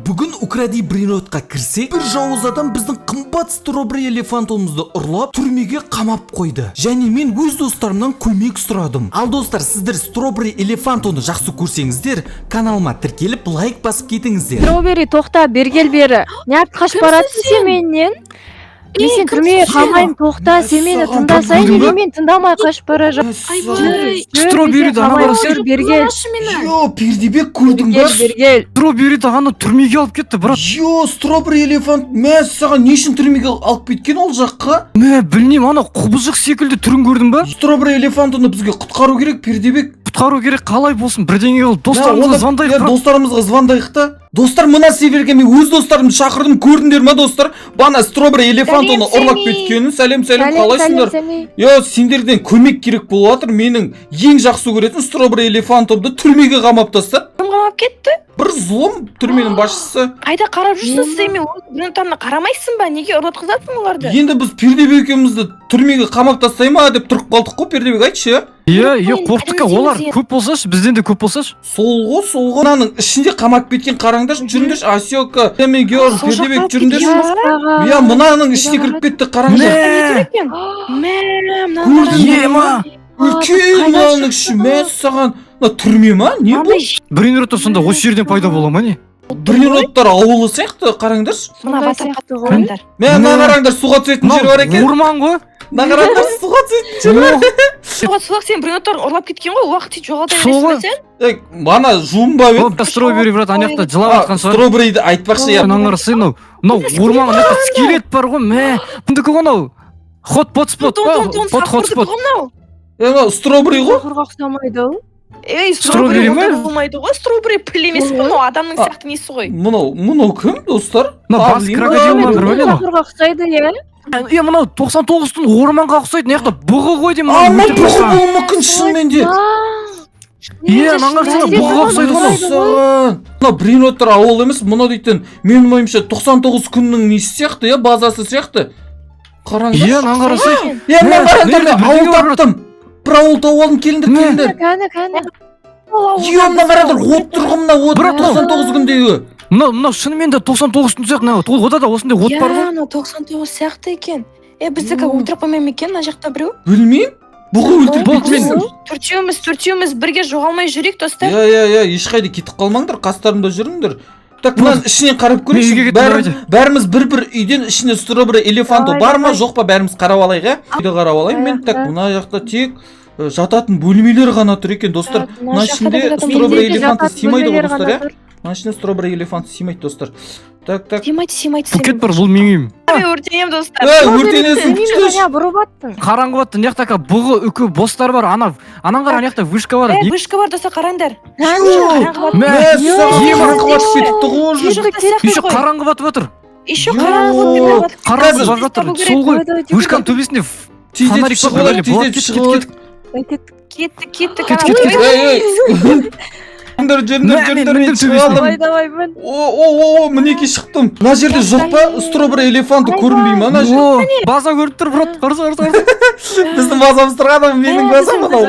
Бүгін укради бринотқа кірсе, бір жауыз адам біздің қымбат стробери элефантомызды ұрлап, түрмеге қамап қойды. Және мен өз достарымнан көмек сұрадым. Ал достар, сіздер стробери элефантоны жақсы көрсеңіздер, каналыма тіркеліп лайк басып кетіңіздер. Стробери, тоқта, бергел бері. Неғып қашып баратсың сен менен? Мен сен түрмеге қамайын, тоқта, сен мені тыңдасайын, неге мен тыңдамай қашып бара жатырсың? Стробериді ана барасы бергел. Йо, Пердебек көрдің ба? Бергел. Стробериді ана түрмеге алып кетті, брат. Йо, стробери элефант, мәз саған не үшін түрмеге алып кеткен ол жаққа? Мә, білмеймін, ана құбыжық секілді түрін көрдің ба? Стробери элефантоны бізге құтқару керек, Пердебек. Құтқару керек, қалай болсын, бірдеңе қылып достарымызға звондайық, брат. Достарымызға звондайық та. Достар, мына северге мен өз достарымды шақырдым, көрдіңдер ма достар? Бана стробери элефантоны ұрлап кеткенін. Сәлем, қалайсыңдар? Йо, сендерден көмек керек болып жатыр. Менің ең жақсы көретін стробери элефантомды түрмеге қамап тастап. Кім қамап кетті? Бір зұлым түрменің басшысы. Қайда қарап жүрсің сен, мен бринотарына қарамайсың ба? Неге ұрлатқызасың оларды? Енді біз Пердебек екеумізді түрмеге қамап тастай ма деп тұрып қалдық қой, Пердебек, айтшы. Иә, қорқтық, олар көп болсашы, бізден де көп болсашы. Сол ғой. Мынаның ішінде қамап кеткен қараңдаршы, жүріңдерші, Асёка, Мегер, Пердебек, жүріңдерші. Иә, мынаның ішіне кіріп кетті, қараңдар. Үлкен мынаның іші, мәз саған. Түрме ма? Не бұл? Бринотар сонда осы жерден пайда бола ма не? Бринотар ауылы сияқты, қараңдаршы. Мына батырқатты ғойындар. Мына қараңдар, суға түсетін жер бар екен. Орман ғой. Мына қараңдар, суға түсетін жер бар. Суға сен бринотарын ұрлап кеткен ғой, уақыт жоғалта бересің сен? Мана жуымба бет. Стробери, брат, аняқта жылап атқан шығар. Стробериді айтпақшы я. Аңғарсың, мынау орман анақта скелет бар ғой, мә. Бұндікі ғой мынау. Хотспот па? Стробери ғой? Құрғақ самайды ол. Стробери болмайды ғой, стробери піл емес қой, мынау адамның сияқты несі ғой. Мұнау кім, достар? Бас крокодил ма бір бәле ма? Құрғақ ұқсайды, иә? Мынау 99-тың орманға ұқсайды, мына жақта бұғы ғой деймін. Ана бұғы болуы мүмкін шынымен де. Аңғарсың, бұғыға ұқсайды ғой. Мына бринотар ауыл емес, мұна дейтін, менің ойымша 99 күннің несі сияқты, базасы сияқты. Қараңдар. Аңғарсың. Ауыл таптым. Бір ауыл тауып алдым, келіндер. Кәні. Мына қараңдар, от тұрғы мына от 99 күндегі. Мынау шынымен де 99-тың сияқты, ода да осындай от бар ғой. 99 сияқты екен. Біздікі өлтіріп қоймай ма екен, мына жақта біреу? Білмеймін. Бұғы өлтіріп кеткен. Төртеуміз бірге жоғалмай жүрейік, достар. Ешқайда кетіп қалмаңдар, қастарымда жүріңдер. Так, мынаның ішінен қарап көрейікші. Бәріміз бір үйден ішінде стробери элефанто бар ма, жоқ па, бәріміз қарап алайық, үйде қарап алайын. Мен так, мына жақта тек жататын бөлмелер ғана тұр екен, достар. Мына ішінде стробери элефанты симайды ғой, достар, иә? Мына ішінде стробери элефанты симайды, достар. Так. Симайды. Бұкет бар, бұл менің үйім. Өртенем, достар. Өртенесің, күштеш. Қараңғы баттын, яқтақа бұғы үкі бостар бар, анан қара, яқта вышка бар. Вышка бар, достар, қараңдар. Еще қараңғы батып отыр. Еще қараңғы батып жатыр. Сол ғой, вышканың төбесінде фонарик бар. Кетті. Давай, мін. Мінеке шықтым. Мына жерде жоқ па? Стробери элефанты көрінбей ма? База көріп тұр, брат. Қарсы. Біздің базамыз тұрған, менің базам анау.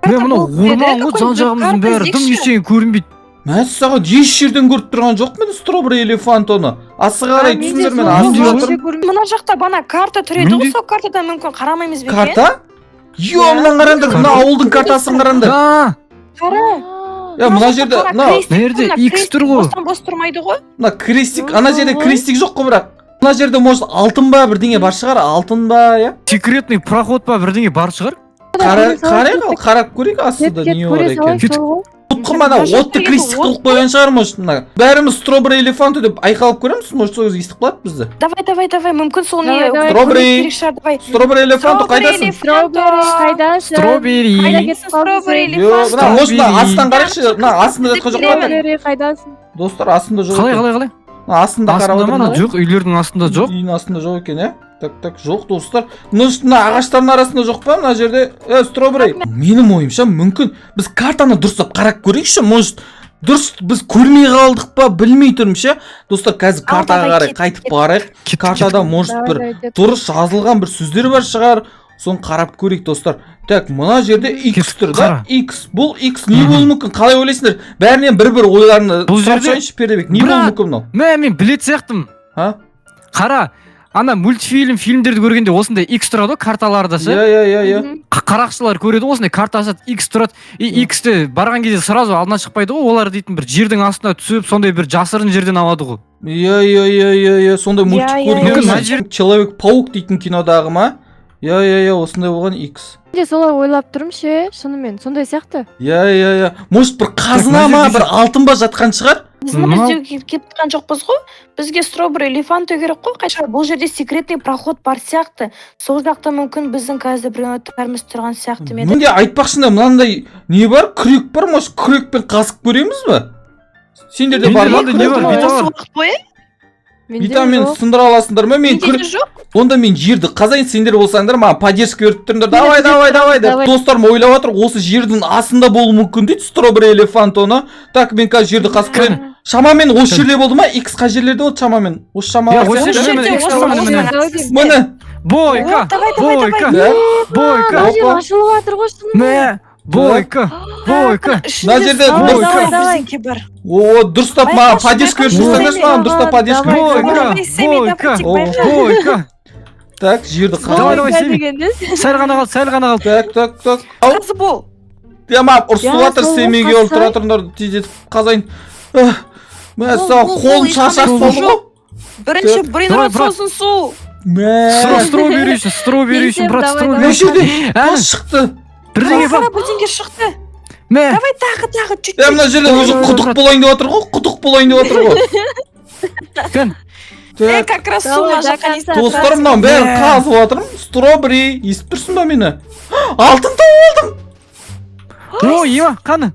Мынау орман ғой, жан жағымыздың бәрі дым ештеңе көрінбейді. Мәз саған еш жерден көріп тұрған жоқ мен стробери элефантоны. Асы қарай түсіңдер, мен асып жатырмын. Мына жақта бана карта түреді ғой, сол картадан мүмкін қарамаймыз бе? Карта? Мына қараңдар, мына ауылдың картасын қараңдар. Қара. Мына жерде, X тұр ғой. Бос тұрмайды ғой. Мына крестик, ана жерде крестик жоқ қой бірақ. Мына жерде может алтын ба, бірдеңе бар шығар, алтын ба, я? Секретный проход ба, бірдеңе бар шығар? Қарап көрейік астында не бар екен. Мана отты крестик қылып қойған шығар, может, мына. Бәріміз стробери элефанты деп айқалып көреміз, может, сол кезде естіп қалады бізді. Давай, мүмкін сол не. Стробери элефанты қайдасың? Стробери. Может, астан қарайшы, астында жатқан жоқ па? Қайдасың? Достар, астында жоқ екен. Қалай? Астында қарап отырмын. Жоқ, үйлердің астында жоқ. Үйдің астында жоқ екен, ә? Так, жоқ, достар. Мына ағаштардың арасында жоқ па, мына жерде? Стробери. Менің ойымша, мүмкін біз картаны дұрыстап қарап көрейікші, может, дұрыс біз көрмей қалдық па, білмей тұрмыз, достар. Қазір картаға қарай қайтып барайық. Картада может бір дұрыс жазылған бір сөздер бар шығар. соны қарап көрейік достар. Так, мына жерде X тұр да? қара. X. Бұл X не болуы мүмкін? Қалай ойлайсыңдар? Бәрінен бір-бір ойларını Бұл сұрап жерде- шығайыншы Пердебек. Не болуы Брат. мүмкін мынау? Мен білет сияқтымын. Ha? Қара, ана фильмдерді көргенде осындай X тұрады, карталарда ше. Я. Қарақшылар көреді, осындай карта ашады, X тұрады. X-ті барған кезде сразу алдынан шықпайды ғой, олар дейтін бір жердің астына түсіп, сондай бір жасырын жерден алады ғой. Я. Сондай мультик Мүмкін мына көрген. жер- Человек-паук дейтін кинодағы ма? Я. Осындай болған X. Мен де солай ойлап тұрмын ше, шынымен сондай сияқты. Я. Может бір қазына ма, бір алтын ба жатқан шығар? Біз Мынау- іздеуге кетіп жатқан жоқпыз ғой. Бізге стробери элефант керек қой. Қайша бұл жерде секретный проход бар сияқты. Сол жақта мүмкін біздің қазір бір бәріміз тұрған сияқты ме еді. Менде айтпақшында мынандай не бар? Күрек бар, может күрекпен қасып көреміз ба? Сендерде бар ма? Менде не бар? Осы Витамин. уақыт бойы Менде Витамин жоқ. сындыра аласыңдар ма? Мен менде жоқ. Онда мен жерді қазайын, сендер болсаңдар маған поддержка беріп тұрыңдар. Давай деп. Давай. Достарым ойлап отыр, осы жердің астында болуы мүмкін дейді, стробери элефант оны. Так, мен қазір жерді қасып көремін. Шамамен осы жерде болды ма? X қай жерлерде болды шамамен? Осы шамамен. Я, осы жерде, жерде, X осы тұрған жерде. міне. Міне. Бойка, Давай. бойка, Да? бойка, Мына жер ашылып жатыр ғой шынымен. мә, бойка, бойка. Мына жерде давай. О, дұрыстап маған поддержка беріп тұрсаңдаршы маған, дұрыстап поддержка беріп Бойка, тұрсаңдар. бойка, бойка. Так, жерді Давай, қазайын. Семи. дегенде. Сәл ғана қалды. Так. Ау, Қазы бол. я маған ұрысып Я жатыр, сол семейге қасай. өліп тұра тұрыңдар, тездетіп қазайын. Мә, Бол, саған бол, қолым бол, шашақ ешқандай болды ғой. Бірінші Давай, брейнрот брат. сосын су. Мә. Стробери үшін, брат, Давай, Мына стробери. жерде Әне, тас шықты. бірдеңе бар. Қара бірдеңе шықты. Мә, Давай тағы чуть-чуть. Я мына жерде уже құдық болайын деп отыр ғой, құдық болайын деп отыр ғой. кән. Так, Как раз су Давай, мына до жаққа конца. несін. достарым мынау бәрін Мә. қазып жатырмын. Стробери, естіп тұрсың ба мені? Алтын тауып алдым. О, ема, қаны.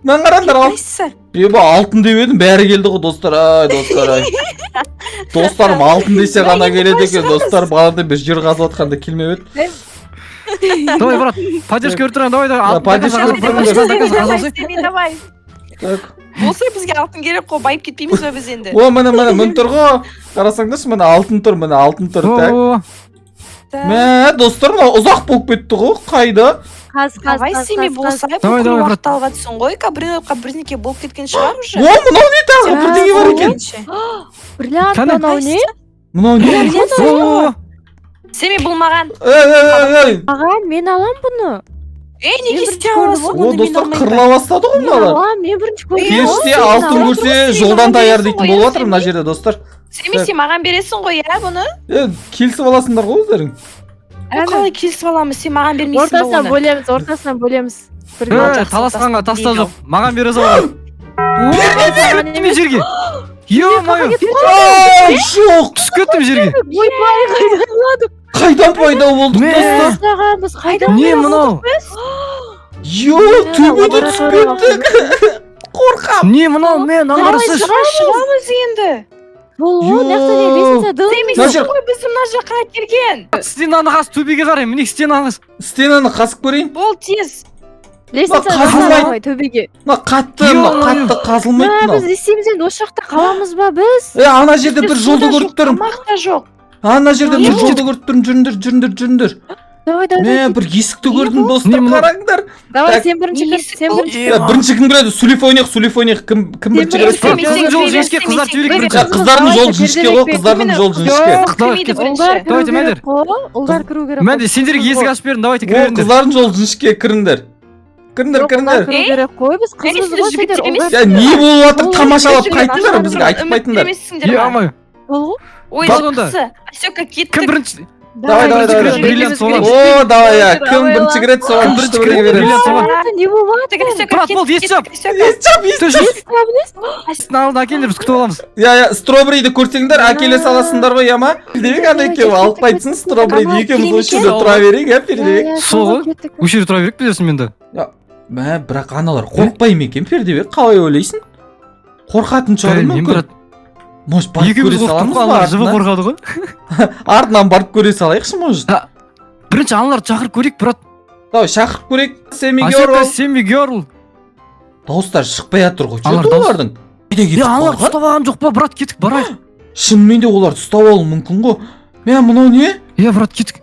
Маған қараңдар, алтын. Қайсысы? Еба, алтын деп едім, бәрі келді ғой достар. Ай, достар, ай. Достарым алтын десе ғана келеді екен, достар. Бағарда бір жер қазып жатқанда келмеп еді. Давай, брат, поддержка беріп тұрған, давай. Да, поддержка беріп тұрған. Давай. Так. Болса бізге алтын керек қой, байып кетпейміз ба біз енді? О, міне тұр ғой. Қарасаңдаршы, міне алтын тұр, так. Мә, достар, мынау ұзақ болып кетті ғой. Қайда? Давай Семи болса, Давай, бүкіл брат. уақыт алға түсін ғой, кабринотқа бірдеңке болып кеткен шығар О, уже. мынау не тағы? Ja, Бірдеңе бар екен. Бриллиант Қане? анау не? Мынау не? Семи бұл маған. Ей. Аға, мен алам бұны. Неге бірінші істей көрдім аласың О, оны, мен достар, алмаймын. қырыла бастады ғой Мен мыналар. алам, мен бірінші көрдім. Періште Мен алтын алам. көрсе Сен жолдан маған таяр бересің дейтін ғой, болып жатыр Семи. мына жерде достар. Семи, сен маған бересің ғой, бұны? Келісіп аласыңдар ғой өздерің. Ол қалай келісіп аламыз, сен маған бермейсің ба Ортасынан оны? ортасынан бөлеміз. Бірге. Таласқанға таста жоқ. Маған бере сал. Неме жерге? Ё-моё, Жоқ. түсіп кеттім жерге. Ойбай, қайдан аладық? Қайдан пайда болдық Мә. достар? Бастағанбыз, қайдан Не мынау? Йо, төбеде түсіп кеттік. Қорқам. Не мынау, мен ағарсыз. Шығамыз енді. Бұл ғой, мына не лестница, дым. Семи, Мына сен жер- ғой бізді мына жаққа келген. Стенаны қас, төбеге қарай, міне стенаны. Стенаны қасып көрейін. Бол тез. Лестница қазылмайды. жасамай төбеге. Мына қатты қазылмайды Мә, мынау. біз істейміз енді осы жақта қаламыз ба біз? Ана жерде бір жолды көріп тұрмын. Тамақ та жоқ. Ана жерде бір Жоқ. жолды көріп тұрмын. Жүріңдер. Давай, Мә, бір есікті көрдім достар, Не мынау? қараңдар. Давай, Так. сен бірінші кір, сен бірінші. Бірінші кім кіреді? Сүлейф ойнайық. Кім бірінші кіреді? Сен Қыздың жолы жіңішке, қыздар түйрек бірінші. Қыздардың жолы жіңішке ғой, қыздардың жолы жіңішке. Жоқ, Давай, Кірмейді Ұлдар бірінші. Давайте, кіру мәдір. керек қой. Ұлдар кіру керек. Мен де сендерге есік ашып бердім, давайте О, кіріңдер. қыздардың жолы жіңішке, кіріңдер. Ұлдар Кіріңдер. кіру керек қой, біз қызбыз ғой, сендер ұлдар. Я не болып жатыр, Ол тамашалап жігіт қайтыңдар, бізге айтып Үміт қайтыңдар. бермейсіңдер ма? Ё-моё, Ол ғой. Ой, Балғонда. жақсы. Асёка, кім кеттік. бірінші? Давай, бриллиант соған. О, давай, я. Кім бірінші кіреді, соған Кім күшті бірінші бірге кіреді? береміз. Бриллиант соған. Не болып Асёка, Асёка, Брат, кеттік, болды, ес кеттік, жап. Асёка. Сіздің алдына әкеліңдер, біз күтіп аламыз. Я, стробериді көрсеңдер, әкеле саласыңдар ғой, я ма? Пердебек ана екеуі алып қайтсын, стробериді екеуміз осы жерде тұра берейік, я, Пердебек. Сол ғой. Осы жерде тұра берейік білерсің менде. Мә, бірақ аналар қорықпай ма екен, Пердебек? Қалай ойлайсың? Қорқатын шығар Мен мүмкін. брат, Может, барып екеуміз көре қорқып саламыз ба қалған, жыбы артынан? қорқады ғой. Артынан барып көре салайықшы, может? Бірінші аналарды шақырып көрейік, брат. Давай, шақырып көрейік. Семиге Асёка, орал. Семи герл. Дауыстар шықпай жатыр ғой. Алар Жерде дауыс- олардың. Қайда кетіп Аналар қалған? ұстап алған жоқ па, брат, кеттік, барайық. Шынымен де оларды ұстап алу мүмкін ғой. Мә, мынау не? Брат, кеттік.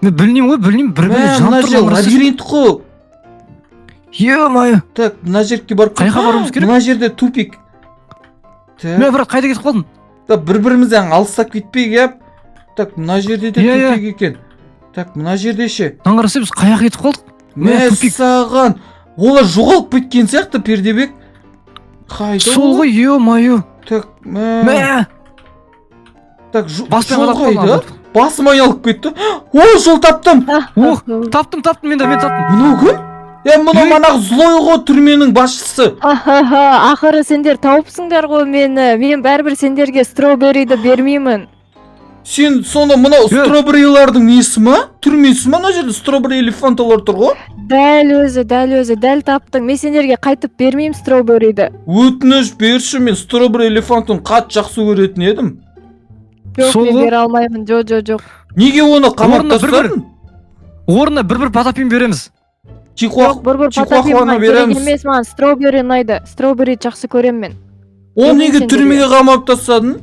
мен білмеймін бір-біріне мына жанып жер тұрған лабиринт қой. Е-мое. Так, мына жерге барып Қаяққа баруымыз керек? Мына жерде тупик. Так, Мен брат қайда кетіп қалдың? бір-бірімізден алыстап кетпей кеп. Так, мына жерде де Иә, тупик екен. Так, мына жерде ше. Таңғараса біз қаяққа кетіп қалдық? Мә тупик. саған. Олар жоғалып кеткен сияқты Пердебек. Қайда Сол олар? ғой, е-мое. Так, Мә. Так, Баспен жол қалап қайда? қалдым. Басым айналып кетті. О, жол таптым. Ох, таптым, мен таптым. Мынау кім? Мұны манағы злой ғой түрменің басшысы. Ақыры сендер тауыпсыңдар ғой мені. Мен бәрібір сендерге стробериді бермеймін. Сен соны мынау строберилардың несі ма? Түрмесі ма? Мына жерде стробери элефанталар тұр ғой. Дәл таптың. Мен сендерге қайтып бермеймін стробериді. Өтініш берші, мен стробери элефантын қатты жақсы көретін едім. Жоқ, Сол мен ғой. бере алмаймын. Жоқ. Неге оны қамап Орнына бір-бір. тастадың? Орнына бір потапин береміз. Жоқ, бір Чихуахуаны береміз. керек емес, маған стробери ұнайды. Стробери жақсы көремін мен. Ол Мен неге сендерге. түрмеге қамап тастадың?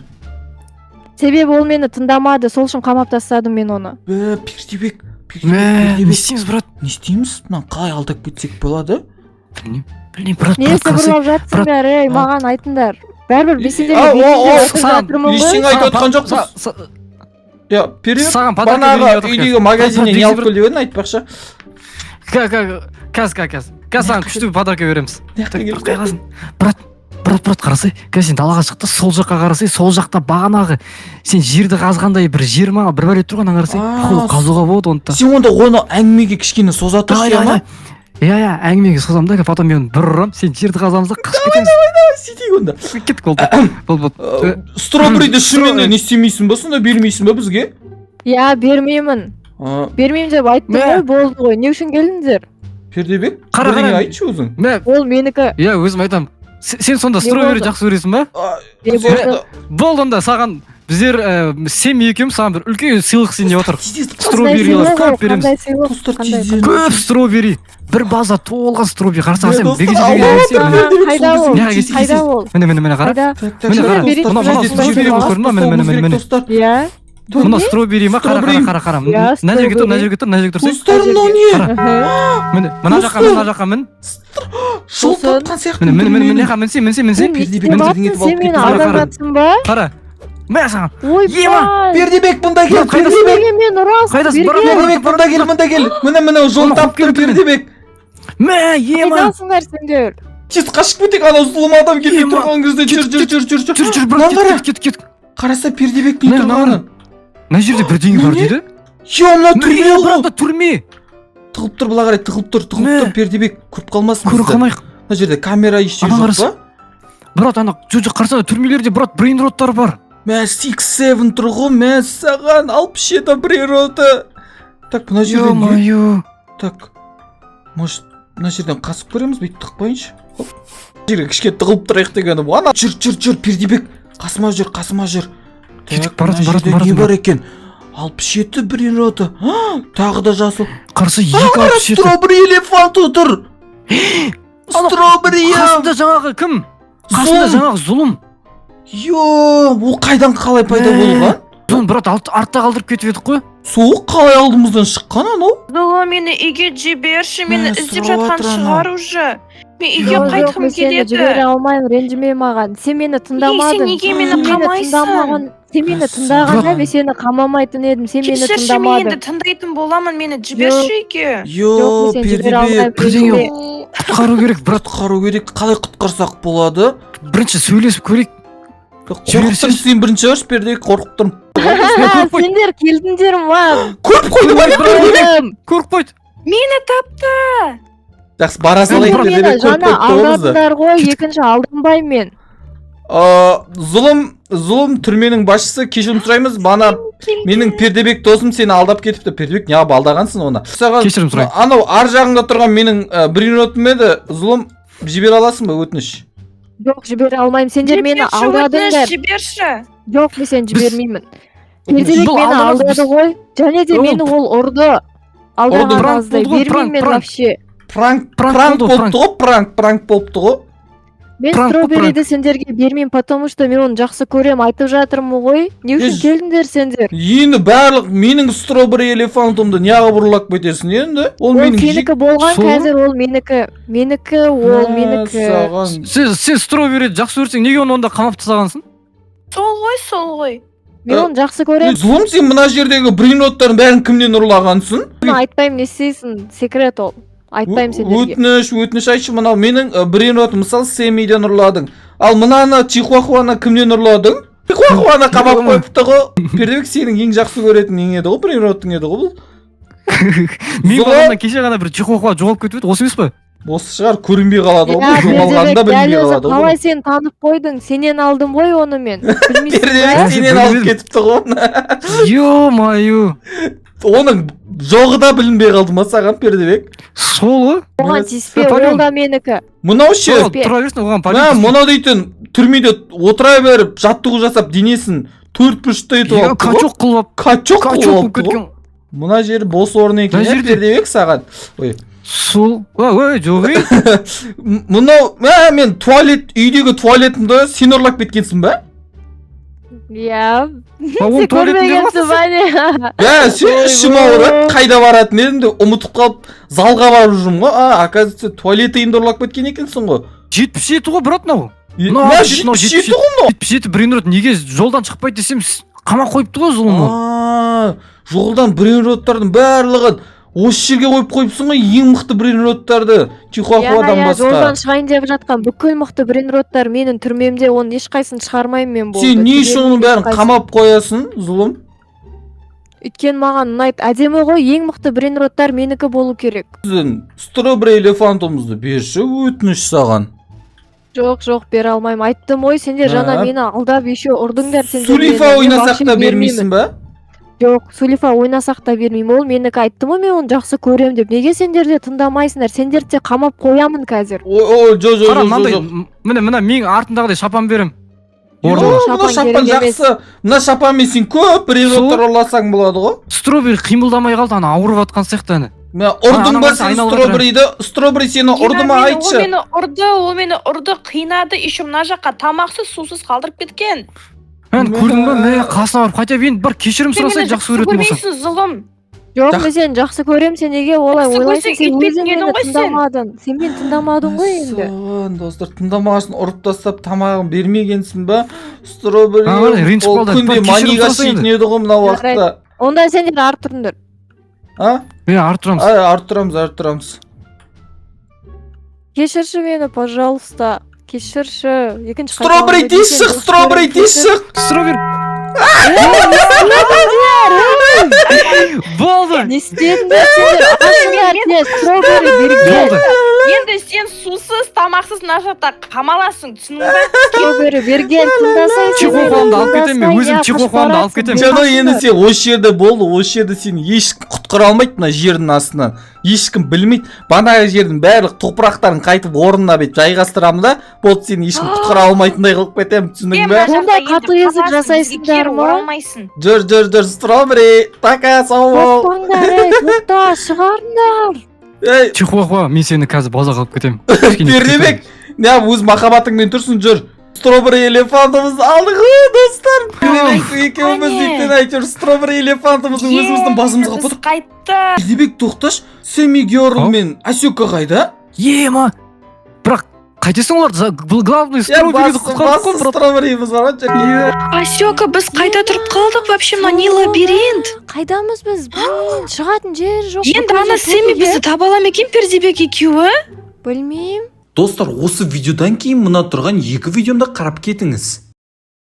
Себебі ол мені тыңдамады, сол үшін қамап тастадым мен оны. Пердебек. Мә, не істейміз, брат? Не істейміз? Мынаны қалай алдап кетсек болады? Білмеймін, брат, Не сыбырлап жатсыңдар, ей, маған айтыңдар. Бәрібір мен сендерге айтып жатырмын ғой. Ештеңе айтып отқан жоқпыз. Я, Пердебек, Саған подарка банағы берейін деп үйдегі отыр. магазиннен не алып кел деп едің, айтпақшы. Қазір саған күшті подарка береміз. Мына жаққа Брат, кел. қайғасын? Брат, қарасай. Қазір сен далаға шықты, сол жаққа қарасай, сол жақта бағанағы сен жерді қазғандай бір жер ма, бір бәле тұрған қарасай. Ол қазуға болады оны. Сен онда оны әңгімеге кішкене соза тұршы, ма? Иә, әңгімеге созамын да, потом мен бір ұрам, сен жерді қазамыз да қашып кетеміз. Сөйтейік онда. Кеттік болды. Стробериді шынымен не істемейсің ба, сонда бермейсің ба бізге? Я, бермеймін. Бермеймін деп айттым ғой, болды ғой. Не үшін келдіңдер? Пердебек, Қара, бірдеңе қара. айтшы өзің. Ол менікі. Иә, өзім айтамын. Сен сонда стробери жақсы көресің ба? Болды онда саған біздер сен екеуміз саған бір үлкен сыйлық сен деп отыр. Строберилар көп береміз. Көп стробери. Бір база толған стробери. Қарсы сен Қайда ол? Міне қара. Иә. Мына стробери ма? Қара. Мына жерге тұр. Достарым, мынау не? Мына жаққа мін. Жол тапқан сияқты. Міне сен. Сен мені алдап жатсың ба? Қара. Мә саған. Ойбай. Пердебек, бұнда кел. Берген мен ұрасың. Пердебек, бұнда кел. Міне жол таптым, Пердебек. Мә, ема. Қайдасыңдар сендер? Тез қашып кетек, анау зұлым адам келіп тұрған кезде. Жүр. Жүр, кет. Қараса Пердебек не тұрғанын. Мына жерде бірдеңе бар дейді. Мына түрме ғой. Брат, түрме. Тығылып тұр, бұла қарай тығылып тұр, Пердебек көріп қалмасын Көріп бізді. қалмайық. Мына жерде камера ештеңе жоқ па? Брат, ана қарсаңда түрмелерде брат брейн роттар бар. Мә 6-7 тұр ғой, мә саған 67 природа. Так, мына жерден не? Ё-моё. Так, может мына жерден қасып көреміз, бүйтіп тықпайыншы. Жерге кішкене тығылып тұрайық дегенім. Ана жүр, Пердебек, қасыма жүр. Кетіп Так, мына жерде не бар екен? 67 природа. Тағы да жасыл. Қарсы 267. Стробери элефант отыр. Стробери. Қасында жаңағы кім? Қасында жаңағы зұлым. Ол қайдан қалай пайда болған? Соны брат артта қалдырып кетіп едік қой. Суық қалай алдымыздан шыққан анау? Зұлы мені үйге жіберші, мені іздеп жатқан сұрап шығар уже. Мен үйге қайтқым Жібере келеді. алмаймын, ренжіме маған. Сен мені тыңдамадың. Сен неге мені қамайсың? Сен мені тыңдағанда мен сені қамамайтын едім. Сен мені Кешірші, мен енді тыңдамадың. тыңдайтын боламын, мені жіберші үйге. Йо, Пердебек, Бірдеңе құтқару керек, брат. құтқару керек. Қалай құтқарсақ болады? Бірінші сөйлесіп көрейік. Қорқыттым, сен бірінші аш, Пердебек, қорқып тұрмын. Сендер келдіңдер ма? Көріп қойды ма? Көріп қойды. Мені тапты. Жақсы, бара салайық, Пердебек, көріп Жаңа қойды бізді. алдадыңдар ғой, екінші алданбаймын мен. Зұлым түрменің басшысы, кешірім сұраймыз. Бана менің Пердебек досым сені алдап кетіпті. Пердебек, неғып алдағансың оны? Кешірім сұрайын. Анау ар жағында тұрған менің бринотым еді. Зұлым, жібере аласың ба, өтініш? Жоқ, жібере алмаймын. Сендер мені алдадыңдар. Жіберші. Жоқ, мен сені жібермеймін. Пердебек Бұл мені алдамас, алдады ғой. Және де мені ол ұрды. Алдаған Пранк аздай. болды ғой, Бермеймін мен пранк. вообще. Пранк болды, болыпты ғой, пранк болыпты ғой. Мен стробериді сендерге бермеймін, потому что мен оны жақсы көрем, айтып жатырмын ғой. Не үшін келдіңдер сендер? Енді барлық менің стробери элефантымды неғып ұрлап кетесің енді? Ол менің сенікі болған, қазір ол менікі. Менікі, ол менікі. Сен стробериді жақсы көрсең, неге оны онда қамап тастағансың? Сол ғой. Мен оны жақсы көрем. Зұлым, сен мына жердегі брейноттардың бәрін кімнен ұрлағансың? Айтпаймын, не істейсің? Секрет ол. Айтпаймын сендерге. Өтініш айтшы, мынау менің брейнотым, мысалы Сэмиден ұрладың. Ал мынаны Чихуахуаны кімнен ұрладың? Чихуахуаны қамап қойыпты ғой. Пердебек, сенің ең жақсы көретін ең еді ғой, брейнотың еді ғой бұл. Мен баламнан кеше ғана бір Чихуахуа жоғалып кетіп еді, осы емес па? Осы шығар, көрінбей қалады ғой, жоғалғанда білінбей қалады ғой. Қалай сен танып қойдың? Сенен алдым ғой оны мен. Пердебек, сенен алып кетіпті ғой оны. Ё-моё. Оның жоғы да білінбей қалды ма саған, Пердебек? Сол ғой. Оған тиіспе, ол да менікі. Мынау ше, тұра берсін, оған полиция. Мұнау дейтін түрмеде отыра беріп, жаттығу жасап, денесін 4 бұрышта етіп алыпты ғой. Качок қылып. Качок қылып кеткен. Мына жері бос орын екен, Пердебек саған. Сол, ой, жоқ ей. Мынау, мен үйдегі туалетімді сен ұрлап кеткенсің ба? Иә. Сен көрмегенсің ба не? Сен ішім ауырады, қайда баратын едім де ұмытып қалып, залға барып жүрмін ғой. Оказывается, туалет үйімді ұрлап кеткен екенсің ғой. 77 ғой, брат, мынау. 77 ғой мынау. 77 брейнрот неге жолдан шықпайды десем, қамап қойыпты ғой зұлымы. Жолдан брейнроттардың барлығын осы жерге қойыпсың ғой, ең мықты брейнроттарды Чихуахуадан басқа. Жолдан шығайын деп жатқан бүкіл мықты брейнроттар менің түрмемде, оның ешқайсын шығармаймын мен болды. Сен не үшін оның бәрін қамап қоясың, зұлым? Өйткені маған ұнайды. Әдемі ғой, ең мықты брейнроттар менікі болу керек. Сіздің стробери элефантымызды берші, өтініш саған. Жоқ, бере алмаймын. Айттым ғой, сендер жаңа мені алдап еще ұрдыңдар. Сулифа ойнасақ та бермейсің ба? Жоқ, Сулифа ойнасақ та бермеймін. Ол менікі, айттым ғой, мен оны жақсы көрем деп. Неге сендер де тыңдамайсыңдар? Сендер де қамап қоямын қазір. Жоқ. Мына мен артындағыдай шапан берем. Мына шапан жақсы. Мына шапанмен сен көп брейнроттар ұрласаң болады ғой. Стробери қимылдамай қалды, ана ауырып атқан сияқты ана. Ұрдың ба сен стробериді? Стробери сені ұрды ма, айтшы? Ол мені ұрды, қинады, еще мына жаққа тамақсыз, сусыз қалдырып кеткен. Мен көрдің ба, қасына барып қайта енді бар кешірім сұрасай жақсы көретін болсаң. Көрмейсің, зұлым. Жоқ, мен сені жақсы көрем, сен неге олай ойлайсың? Сен өзің мені тыңдамадың. Сен мені тыңдамадың ғой енді. Достар, тыңдамағасын ұрып тастап тамағын бермегенсің ба? Стробери ол күнде маниға шейтін еді ғой мына уақытта. Онда сендер арт тұрыңдар. Арт тұрамыз. Арт тұрамыз. Кешірші мені, пожалуйста. Кешірші. Стробери тез шық. Стробери. Болды. Не істедіңдер сендер? Ашыңдар, стробери берген. Енді сен сусыз, тамақсыз мына жақта қамаласың, түсінің ба? Стробери берген, тыңдасай сен. Чихуахуамды алып кетем, мен өзім Чихуахуамды алып кетем. Жаңа енді сен осы жерде болды, осы жерде сені ешкім құтқара алмайды мына жердің астынан. Ешкім білмейді. Банағы жердің барлық топырақтарын қайтып орнына бет жайғастырамын да, болды сені ешкім құтқара алмайтындай қылып кетем, түсінің бе? Сондай қатыгездік жасайсыңдар ма? Жүр, стробери, така, сау бол. Тоқта, шығарыңдар. Чихуахуа, мен сені қазір базаға алып кетем. Пердебек, өз махаббатыңмен тұрсын, жүр. Стробери элефантымызды алдық ғой, достар. Пердебек, екеуміз дейтін әйтеуір стробери элефантымызды өзіміздің басымызға бұдық. Қайтты. Пердебек, тоқташ, Сэмми Герл мен Асёка қайда? Ема, бірақ қайтесің олар? Главный стробериді құтқардық қой, брат. Строберіміз бар ма? Асёка, біз қайда тұрып қалдық? Вообще, мына не лабиринт? Қайдамыз біз? Шығатын жер жоқ. Енді ана Сэмми бізді таба ала ма екен, Пердебек екеуі? Білмеймін. Достар, осы видеодан кейін мына тұрған екі видеомды қарап кетіңіз.